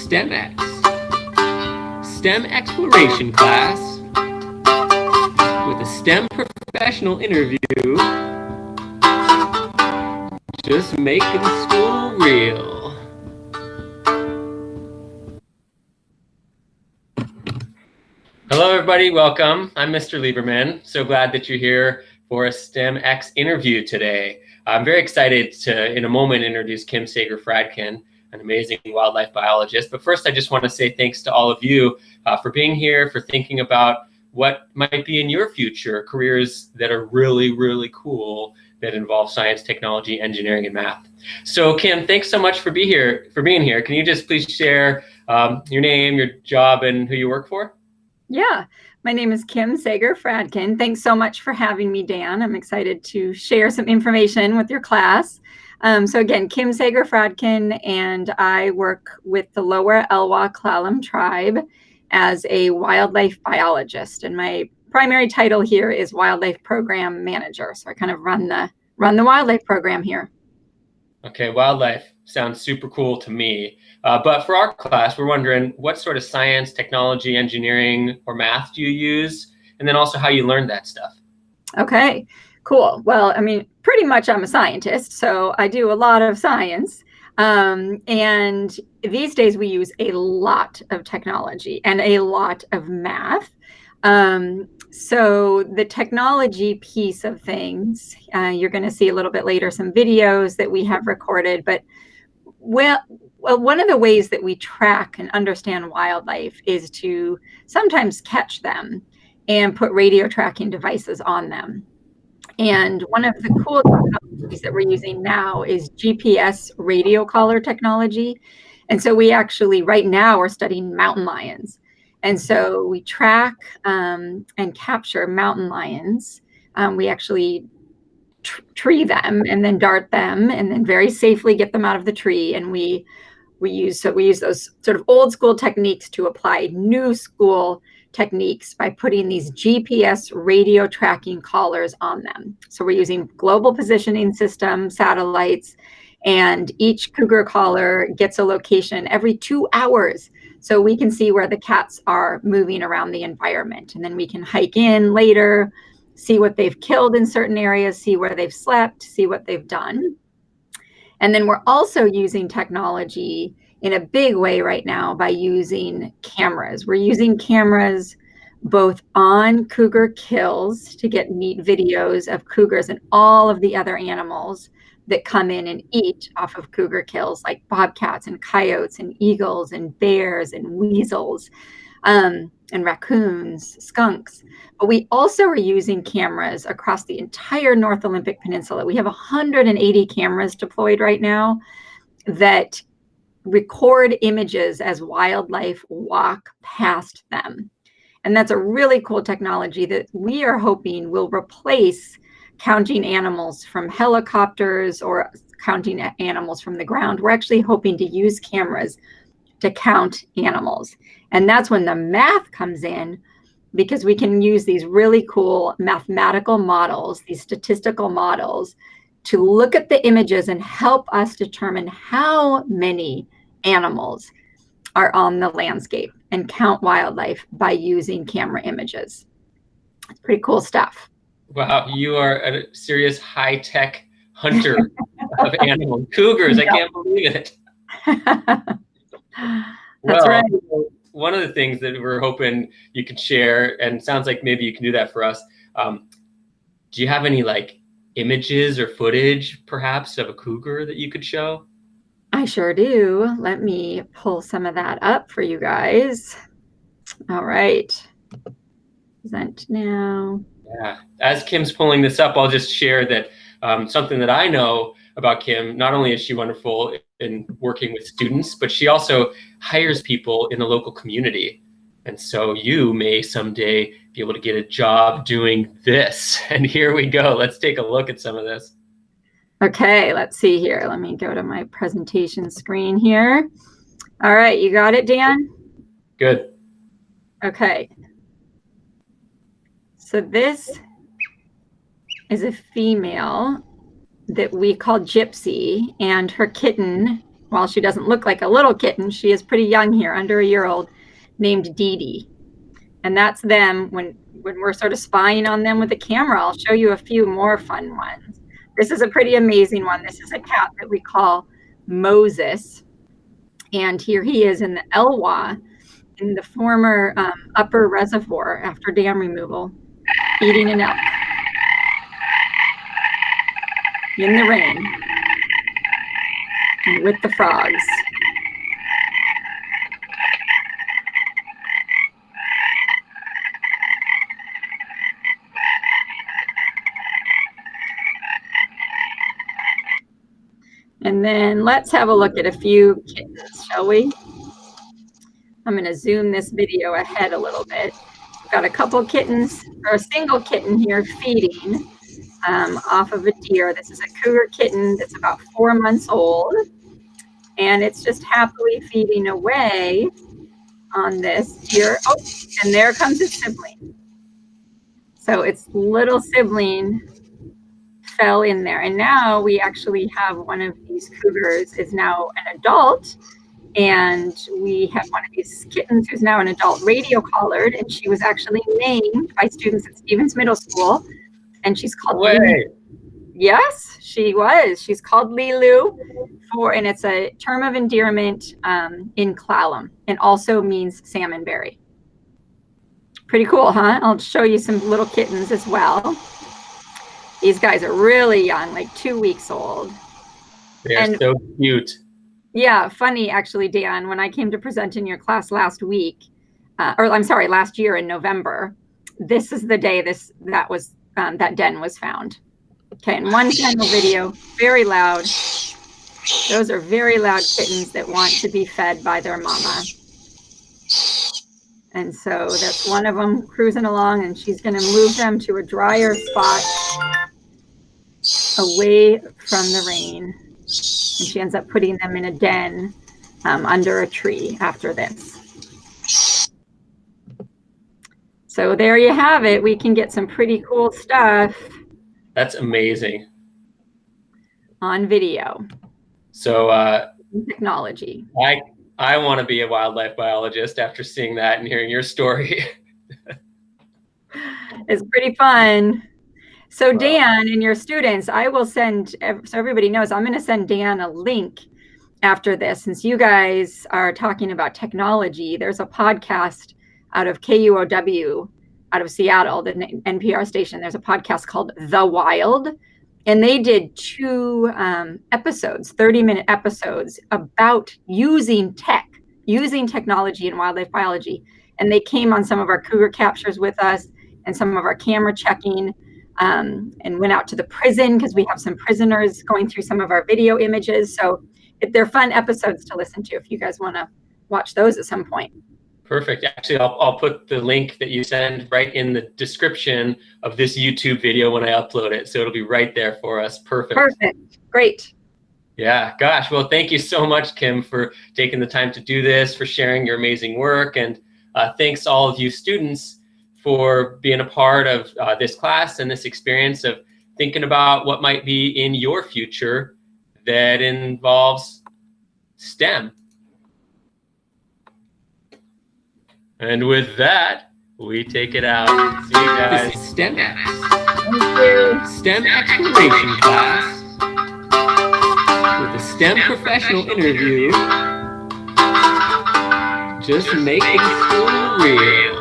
STEMX, STEM exploration class with a STEM professional interview, just making school real. Hello, everybody. Welcome. I'm Mr. Lieberman. So glad that you're here for a STEMX interview today. I'm very excited to, in a moment, introduce Kim Sager-Fradkin, an amazing wildlife biologist. But first, I just want to say thanks to all of you for being here, for thinking about what might be in your future, careers that are really, really cool that involve science, technology, engineering, and math. So Kim, thanks so much for being here. Can you just please share your name, your job, and who you work for? Yeah, my name is Kim Sager-Fradkin. Thanks so much for having me, Dan. I'm excited to share some information with your class. So again, Kim Sager-Fradkin, and I work with the Lower Elwha Clallam tribe as a wildlife biologist. And my primary title here is Wildlife Program Manager. So I kind of run the wildlife program here. Okay, wildlife sounds super cool to me. But for our class, we're wondering what sort of science, technology, engineering, or math do you use? And then also how you learned that stuff. Okay, cool. Well, I mean, pretty much I'm a scientist, so I do a lot of science. And these days we use a lot of technology and a lot of math. So the technology piece of things, you're going to see a little bit later some videos that we have recorded, but well, one of the ways that we track and understand wildlife is to sometimes catch them and put radio tracking devices on them. And one of the cool technologies that we're using now is GPS radio collar technology. And so we actually, right now, we're studying mountain lions. And so we track and capture mountain lions. We actually tree them and then dart them and then very safely get them out of the tree. And we use those sort of old school techniques to apply new school techniques by putting these GPS radio tracking collars on them. So we're using global positioning system satellites, and each cougar collar gets a location every 2 hours. So we can see where the cats are moving around the environment. And then we can hike in later, see what they've killed in certain areas, see where they've slept, see what they've done. And then we're also using technology in a big way right now by using cameras. We're using cameras both on cougar kills to get neat videos of cougars and all of the other animals that come in and eat off of cougar kills, like bobcats and coyotes and eagles and bears and weasels. And raccoons, skunks. But we also are using cameras across the entire North Olympic Peninsula. We have 180 cameras deployed right now that record images as wildlife walk past them. And that's a really cool technology that we are hoping will replace counting animals from helicopters or counting animals from the ground. We're actually hoping to use cameras to count animals. And that's when the math comes in, because we can use these really cool mathematical models, these statistical models, to look at the images and help us determine how many animals are on the landscape and count wildlife by using camera images. It's pretty cool stuff. Wow, you are a serious high-tech hunter of animals. Cougars, I can't believe it. That's right. One of the things that we're hoping you could share, and it sounds like maybe you can do that for us. Do you have any like images or footage perhaps of a cougar that you could show? I sure do. Let me pull some of that up for you guys. All right. Present now. Yeah. As Kim's pulling this up, I'll just share that something that I know about Kim. Not only is she wonderful in working with students, but she also hires people in the local community. And so you may someday be able to get a job doing this. And here we go. Let's take a look at some of this. Okay, let's see here. Let me go to my presentation screen here. All right, you got it, Dan? Good. Okay. So this is a female that we call Gypsy, and her kitten, while she doesn't look like a little kitten, she is pretty young here, under a year old, named Dee Dee. And that's them when we're sort of spying on them with the camera. I'll show you a few more fun ones. This is a pretty amazing one. This is a cat that we call Moses. And here he is in the Elwha, in the former upper reservoir after dam removal, eating an elk in the rain and with the frogs. And then let's have a look at a few kittens, shall we? I'm going to zoom this video ahead a little bit. We've got a couple kittens, or a single kitten here feeding off of a deer. This is a cougar kitten that's about 4 months old. And it's just happily feeding away on this deer. Oh, and there comes its sibling. So its little sibling fell in there. And now we actually have one of these cougars is now an adult. And we have one of these kittens who's now an adult, radio collared, and she was actually named by students at Stevens Middle School. And she's called Lilu. Yes, she was. She's called Lilu, and it's a term of endearment in Clallam, and also means salmonberry. Pretty cool, huh? I'll show you some little kittens as well. These guys are really young, like 2 weeks old. They're so cute. Yeah, funny actually, Dan, when I came to present in your class last week, last year in November, this is the day that den was found. Okay, in one final video, very loud. Those are very loud kittens that want to be fed by their mama. And so that's one of them cruising along, and she's going to move them to a drier spot away from the rain. And she ends up putting them in a den under a tree after this. So there you have it. We can get some pretty cool stuff. That's amazing. On video. So technology. I want to be a wildlife biologist after seeing that and hearing your story. It's pretty fun. So Dan and your students, I will send, so everybody knows, I'm going to send Dan a link after this. Since you guys are talking about technology, there's a podcast out of KUOW, out of Seattle, the NPR station. There's a podcast called The Wild. And they did 2 episodes, 30-minute episodes about using technology in wildlife biology. And they came on some of our cougar captures with us and some of our camera checking. And went out to the prison because we have some prisoners going through some of our video images. So they're fun episodes to listen to if you guys want to watch those at some point. Perfect. Actually, I'll put the link that you send right in the description of this YouTube video when I upload it. So it'll be right there for us. Perfect. Perfect. Great. Yeah, gosh. Well, thank you so much, Kim, for taking the time to do this, for sharing your amazing work. And thanks to all of you students for being a part of this class and this experience of thinking about what might be in your future that involves STEM. And with that, we take it out. See you guys. This is STEM X. Thank you. STEM exploration class with a STEM professional interview. Just making school real.